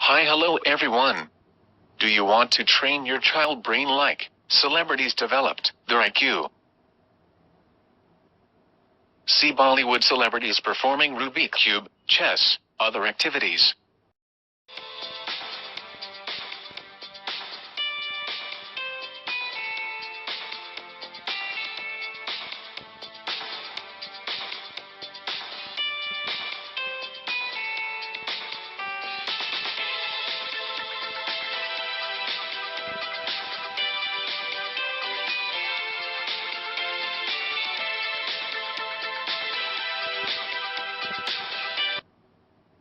Hello everyone. Do you want to train your child brain like celebrities developed their IQ? See Bollywood celebrities performing Rubik Cube, chess, other activities.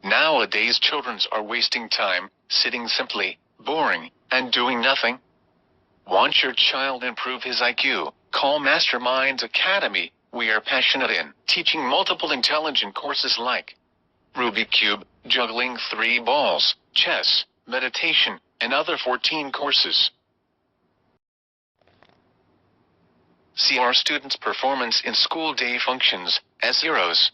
Nowadays children are wasting time, sitting simply, boring, and doing nothing. Want your child improve his IQ? Call Masterminds Academy. We are passionate in teaching multiple intelligent courses like Rubik Cube, juggling 3 balls, chess, meditation, and other 14 courses. See our students' performance in school day functions as heroes.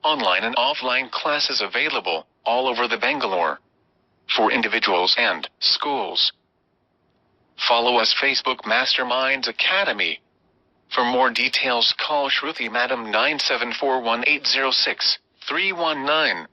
Online and offline classes available all over the Bangalore for individuals and schools. Follow us Facebook Masterminds Academy. For more details call Shruti Madam 9741806319.